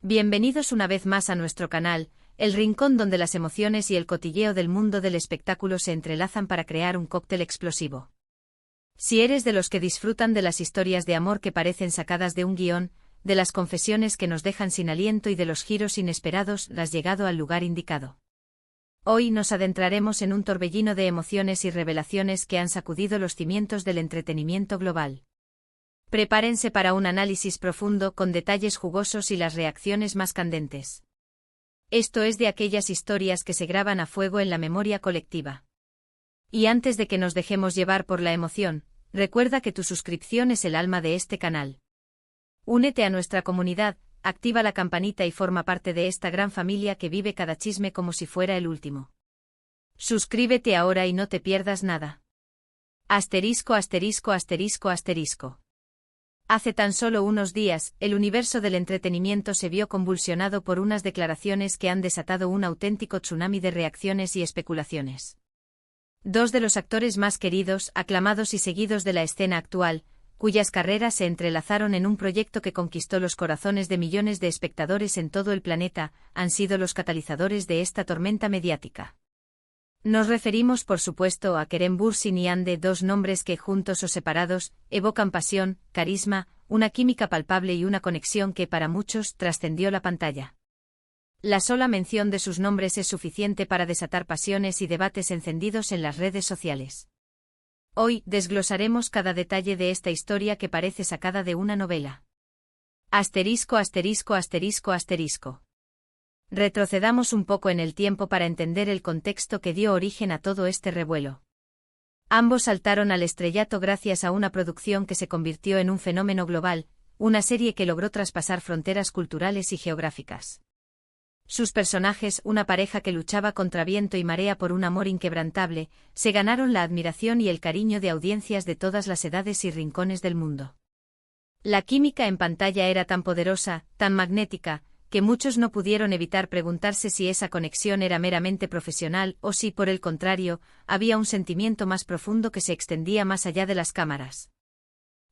Bienvenidos una vez más a nuestro canal, el rincón donde las emociones y el cotilleo del mundo del espectáculo se entrelazan para crear un cóctel explosivo. Si eres de los que disfrutan de las historias de amor que parecen sacadas de un guión, de las confesiones que nos dejan sin aliento y de los giros inesperados, has llegado al lugar indicado. Hoy nos adentraremos en un torbellino de emociones y revelaciones que han sacudido los cimientos del entretenimiento global. Prepárense para un análisis profundo con detalles jugosos y las reacciones más candentes. Esto es de aquellas historias que se graban a fuego en la memoria colectiva. Y antes de que nos dejemos llevar por la emoción, recuerda que tu suscripción es el alma de este canal. Únete a nuestra comunidad, activa la campanita y forma parte de esta gran familia que vive cada chisme como si fuera el último. Suscríbete ahora y no te pierdas nada. Asterisco, asterisco, asterisco, asterisco. Hace tan solo unos días, el universo del entretenimiento se vio convulsionado por unas declaraciones que han desatado un auténtico tsunami de reacciones y especulaciones. Dos de los actores más queridos, aclamados y seguidos de la escena actual, cuyas carreras se entrelazaron en un proyecto que conquistó los corazones de millones de espectadores en todo el planeta, han sido los catalizadores de esta tormenta mediática. Nos referimos por supuesto a Kerem Bürsin y Hande, dos nombres que, juntos o separados, evocan pasión, carisma, una química palpable y una conexión que para muchos trascendió la pantalla. La sola mención de sus nombres es suficiente para desatar pasiones y debates encendidos en las redes sociales. Hoy desglosaremos cada detalle de esta historia que parece sacada de una novela. Asterisco, asterisco, asterisco, asterisco. Retrocedamos un poco en el tiempo para entender el contexto que dio origen a todo este revuelo. Ambos saltaron al estrellato gracias a una producción que se convirtió en un fenómeno global, una serie que logró traspasar fronteras culturales y geográficas. Sus personajes, una pareja que luchaba contra viento y marea por un amor inquebrantable, se ganaron la admiración y el cariño de audiencias de todas las edades y rincones del mundo. La química en pantalla era tan poderosa, tan magnética, que muchos no pudieron evitar preguntarse si esa conexión era meramente profesional o si, por el contrario, había un sentimiento más profundo que se extendía más allá de las cámaras.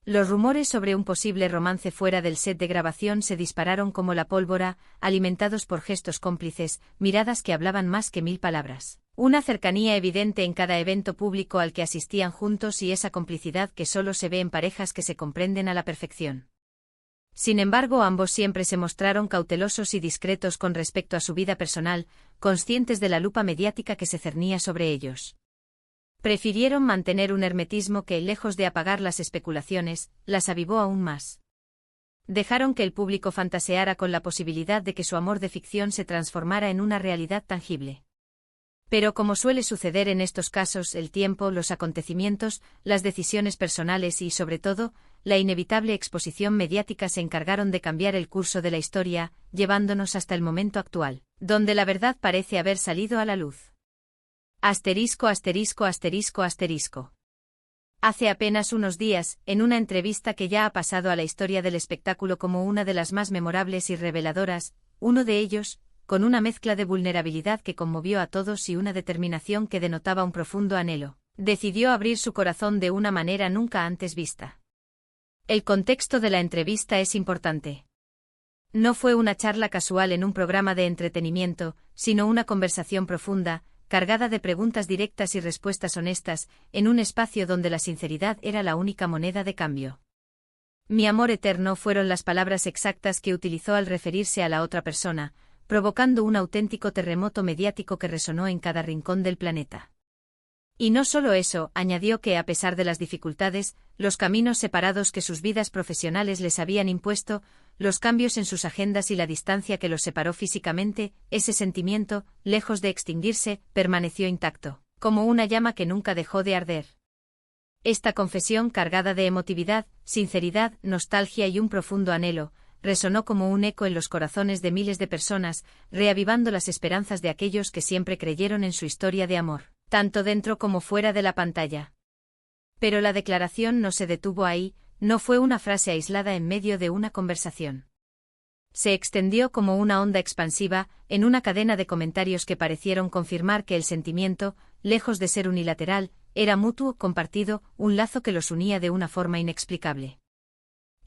Los rumores sobre un posible romance fuera del set de grabación se dispararon como la pólvora, alimentados por gestos cómplices, miradas que hablaban más que 1000 palabras, una cercanía evidente en cada evento público al que asistían juntos y esa complicidad que solo se ve en parejas que se comprenden a la perfección. Sin embargo, ambos siempre se mostraron cautelosos y discretos con respecto a su vida personal, conscientes de la lupa mediática que se cernía sobre ellos. Prefirieron mantener un hermetismo que, lejos de apagar las especulaciones, las avivó aún más. Dejaron que el público fantaseara con la posibilidad de que su amor de ficción se transformara en una realidad tangible. Pero como suele suceder en estos casos, el tiempo, los acontecimientos, las decisiones personales y, sobre todo, la inevitable exposición mediática se encargaron de cambiar el curso de la historia, llevándonos hasta el momento actual, donde la verdad parece haber salido a la luz. Asterisco, asterisco, asterisco, asterisco. Hace apenas unos días, en una entrevista que ya ha pasado a la historia del espectáculo como una de las más memorables y reveladoras, uno de ellos, con una mezcla de vulnerabilidad que conmovió a todos y una determinación que denotaba un profundo anhelo, decidió abrir su corazón de una manera nunca antes vista. El contexto de la entrevista es importante. No fue una charla casual en un programa de entretenimiento, sino una conversación profunda, cargada de preguntas directas y respuestas honestas, en un espacio donde la sinceridad era la única moneda de cambio. Mi amor eterno fueron las palabras exactas que utilizó al referirse a la otra persona, provocando un auténtico terremoto mediático que resonó en cada rincón del planeta. Y no solo eso, añadió que a pesar de las dificultades, los caminos separados que sus vidas profesionales les habían impuesto, los cambios en sus agendas y la distancia que los separó físicamente, ese sentimiento, lejos de extinguirse, permaneció intacto, como una llama que nunca dejó de arder. Esta confesión, cargada de emotividad, sinceridad, nostalgia y un profundo anhelo, resonó como un eco en los corazones de miles de personas, reavivando las esperanzas de aquellos que siempre creyeron en su historia de amor, tanto dentro como fuera de la pantalla. Pero la declaración no se detuvo ahí, no fue una frase aislada en medio de una conversación. Se extendió como una onda expansiva, en una cadena de comentarios que parecieron confirmar que el sentimiento, lejos de ser unilateral, era mutuo, compartido, un lazo que los unía de una forma inexplicable.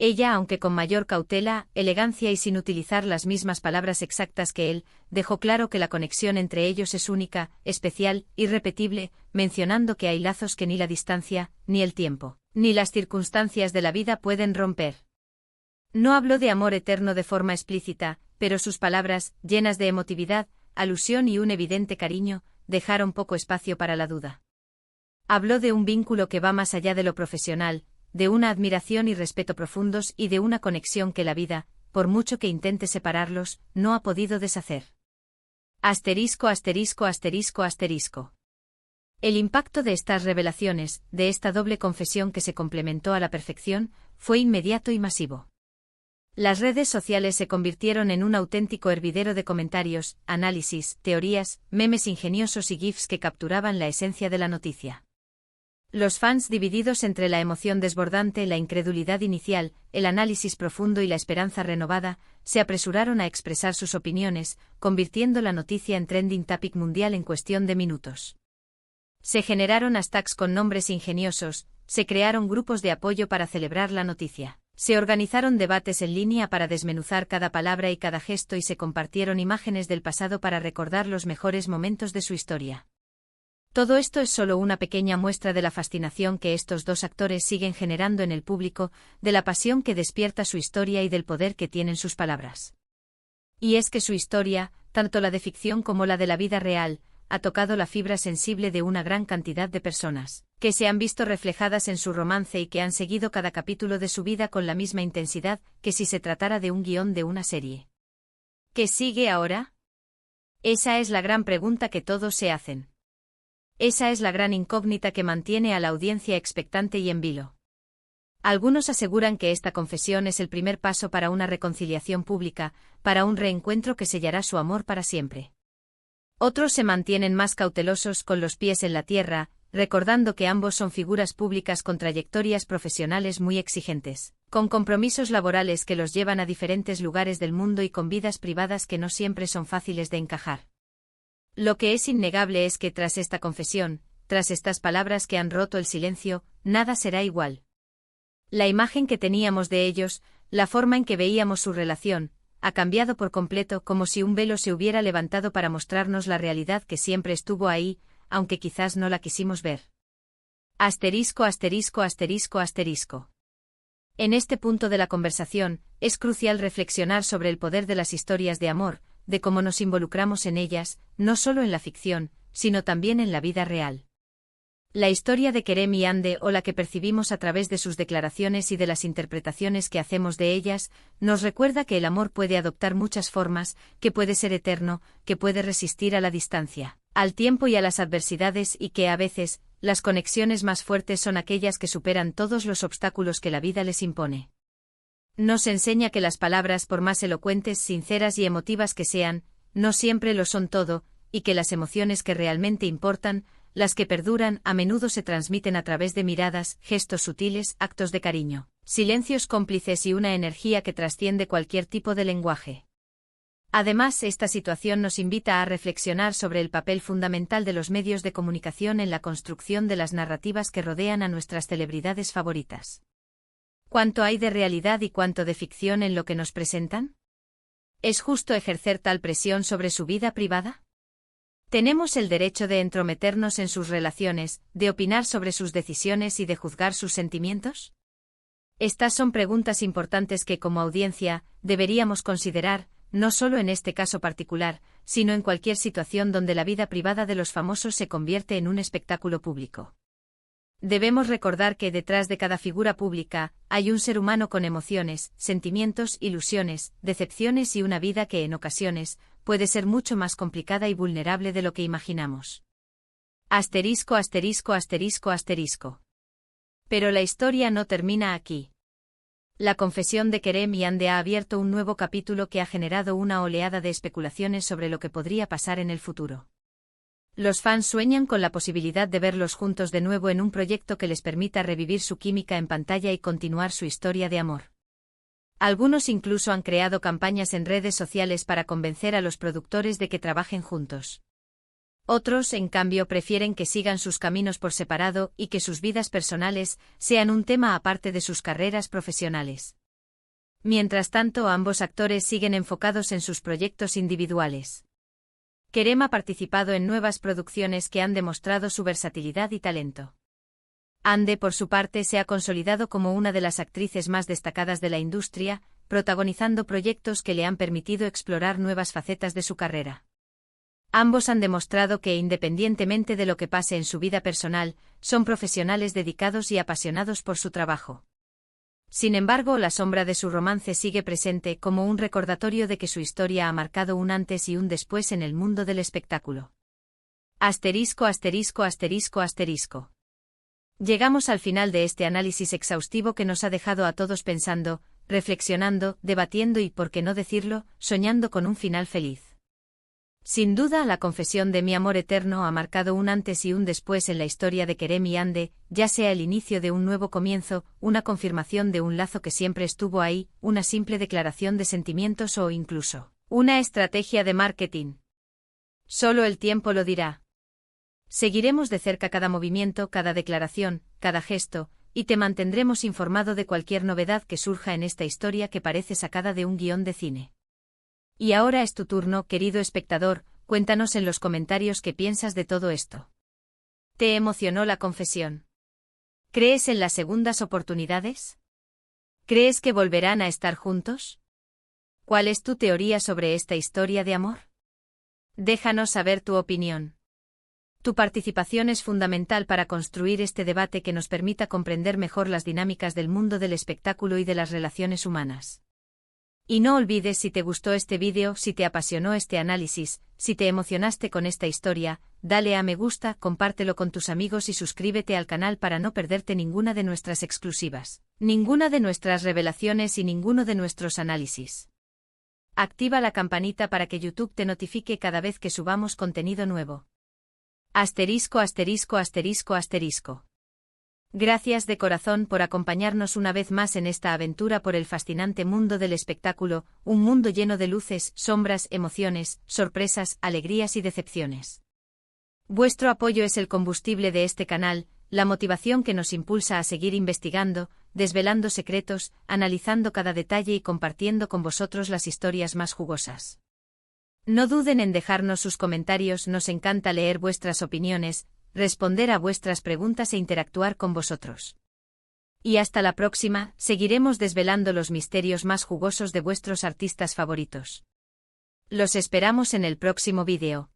Ella, aunque con mayor cautela, elegancia y sin utilizar las mismas palabras exactas que él, dejó claro que la conexión entre ellos es única, especial, irrepetible, mencionando que hay lazos que ni la distancia, ni el tiempo, ni las circunstancias de la vida pueden romper. No habló de amor eterno de forma explícita, pero sus palabras, llenas de emotividad, alusión y un evidente cariño, dejaron poco espacio para la duda. Habló de un vínculo que va más allá de lo profesional, de una admiración y respeto profundos y de una conexión que la vida, por mucho que intente separarlos, no ha podido deshacer. Asterisco, asterisco, asterisco, asterisco. El impacto de estas revelaciones, de esta doble confesión que se complementó a la perfección, fue inmediato y masivo. Las redes sociales se convirtieron en un auténtico hervidero de comentarios, análisis, teorías, memes ingeniosos y GIFs que capturaban la esencia de la noticia. Los fans divididos entre la emoción desbordante, la incredulidad inicial, el análisis profundo y la esperanza renovada, se apresuraron a expresar sus opiniones, convirtiendo la noticia en trending topic mundial en cuestión de minutos. Se generaron hashtags con nombres ingeniosos, se crearon grupos de apoyo para celebrar la noticia, se organizaron debates en línea para desmenuzar cada palabra y cada gesto y se compartieron imágenes del pasado para recordar los mejores momentos de su historia. Todo esto es solo una pequeña muestra de la fascinación que estos dos actores siguen generando en el público, de la pasión que despierta su historia y del poder que tienen sus palabras. Y es que su historia, tanto la de ficción como la de la vida real, ha tocado la fibra sensible de una gran cantidad de personas, que se han visto reflejadas en su romance y que han seguido cada capítulo de su vida con la misma intensidad que si se tratara de un guión de una serie. ¿Qué sigue ahora? Esa es la gran pregunta que todos se hacen. Esa es la gran incógnita que mantiene a la audiencia expectante y en vilo. Algunos aseguran que esta confesión es el primer paso para una reconciliación pública, para un reencuentro que sellará su amor para siempre. Otros se mantienen más cautelosos con los pies en la tierra, recordando que ambos son figuras públicas con trayectorias profesionales muy exigentes, con compromisos laborales que los llevan a diferentes lugares del mundo y con vidas privadas que no siempre son fáciles de encajar. Lo que es innegable es que tras esta confesión, tras estas palabras que han roto el silencio, nada será igual. La imagen que teníamos de ellos, la forma en que veíamos su relación, ha cambiado por completo, como si un velo se hubiera levantado para mostrarnos la realidad que siempre estuvo ahí, aunque quizás no la quisimos ver. Asterisco, asterisco, asterisco, asterisco. En este punto de la conversación, es crucial reflexionar sobre el poder de las historias de amor, de cómo nos involucramos en ellas, no solo en la ficción, sino también en la vida real. La historia de Kerem y Hande, o la que percibimos a través de sus declaraciones y de las interpretaciones que hacemos de ellas, nos recuerda que el amor puede adoptar muchas formas, que puede ser eterno, que puede resistir a la distancia, al tiempo y a las adversidades y que a veces, las conexiones más fuertes son aquellas que superan todos los obstáculos que la vida les impone. Nos enseña que las palabras, por más elocuentes, sinceras y emotivas que sean, no siempre lo son todo, y que las emociones que realmente importan, las que perduran, a menudo se transmiten a través de miradas, gestos sutiles, actos de cariño, silencios cómplices y una energía que trasciende cualquier tipo de lenguaje. Además, esta situación nos invita a reflexionar sobre el papel fundamental de los medios de comunicación en la construcción de las narrativas que rodean a nuestras celebridades favoritas. ¿Cuánto hay de realidad y cuánto de ficción en lo que nos presentan? ¿Es justo ejercer tal presión sobre su vida privada? ¿Tenemos el derecho de entrometernos en sus relaciones, de opinar sobre sus decisiones y de juzgar sus sentimientos? Estas son preguntas importantes que, como audiencia, deberíamos considerar, no solo en este caso particular, sino en cualquier situación donde la vida privada de los famosos se convierte en un espectáculo público. Debemos recordar que detrás de cada figura pública, hay un ser humano con emociones, sentimientos, ilusiones, decepciones y una vida que en ocasiones, puede ser mucho más complicada y vulnerable de lo que imaginamos. Asterisco, asterisco, asterisco, asterisco. Pero la historia no termina aquí. La confesión de Kerem y Hande ha abierto un nuevo capítulo que ha generado una oleada de especulaciones sobre lo que podría pasar en el futuro. Los fans sueñan con la posibilidad de verlos juntos de nuevo en un proyecto que les permita revivir su química en pantalla y continuar su historia de amor. Algunos incluso han creado campañas en redes sociales para convencer a los productores de que trabajen juntos. Otros, en cambio, prefieren que sigan sus caminos por separado y que sus vidas personales sean un tema aparte de sus carreras profesionales. Mientras tanto, ambos actores siguen enfocados en sus proyectos individuales. Kerem ha participado en nuevas producciones que han demostrado su versatilidad y talento. Hande, por su parte, se ha consolidado como una de las actrices más destacadas de la industria, protagonizando proyectos que le han permitido explorar nuevas facetas de su carrera. Ambos han demostrado que, independientemente de lo que pase en su vida personal, son profesionales dedicados y apasionados por su trabajo. Sin embargo, la sombra de su romance sigue presente como un recordatorio de que su historia ha marcado un antes y un después en el mundo del espectáculo. Asterisco, asterisco, asterisco, asterisco. Llegamos al final de este análisis exhaustivo que nos ha dejado a todos pensando, reflexionando, debatiendo y, por qué no decirlo, soñando con un final feliz. Sin duda, la confesión de mi amor eterno ha marcado un antes y un después en la historia de Kerem y Hande, ya sea el inicio de un nuevo comienzo, una confirmación de un lazo que siempre estuvo ahí, una simple declaración de sentimientos o incluso una estrategia de marketing. Solo el tiempo lo dirá. Seguiremos de cerca cada movimiento, cada declaración, cada gesto, y te mantendremos informado de cualquier novedad que surja en esta historia que parece sacada de un guión de cine. Y ahora es tu turno, querido espectador, cuéntanos en los comentarios qué piensas de todo esto. ¿Te emocionó la confesión? ¿Crees en las segundas oportunidades? ¿Crees que volverán a estar juntos? ¿Cuál es tu teoría sobre esta historia de amor? Déjanos saber tu opinión. Tu participación es fundamental para construir este debate que nos permita comprender mejor las dinámicas del mundo del espectáculo y de las relaciones humanas. Y no olvides, si te gustó este vídeo, si te apasionó este análisis, si te emocionaste con esta historia, dale a me gusta, compártelo con tus amigos y suscríbete al canal para no perderte ninguna de nuestras exclusivas, ninguna de nuestras revelaciones y ninguno de nuestros análisis. Activa la campanita para que YouTube te notifique cada vez que subamos contenido nuevo. Asterisco, asterisco, asterisco, asterisco. Gracias de corazón por acompañarnos una vez más en esta aventura por el fascinante mundo del espectáculo, un mundo lleno de luces, sombras, emociones, sorpresas, alegrías y decepciones. Vuestro apoyo es el combustible de este canal, la motivación que nos impulsa a seguir investigando, desvelando secretos, analizando cada detalle y compartiendo con vosotros las historias más jugosas. No duden en dejarnos sus comentarios, nos encanta leer vuestras opiniones, responder a vuestras preguntas e interactuar con vosotros. Y hasta la próxima, seguiremos desvelando los misterios más jugosos de vuestros artistas favoritos. Los esperamos en el próximo vídeo.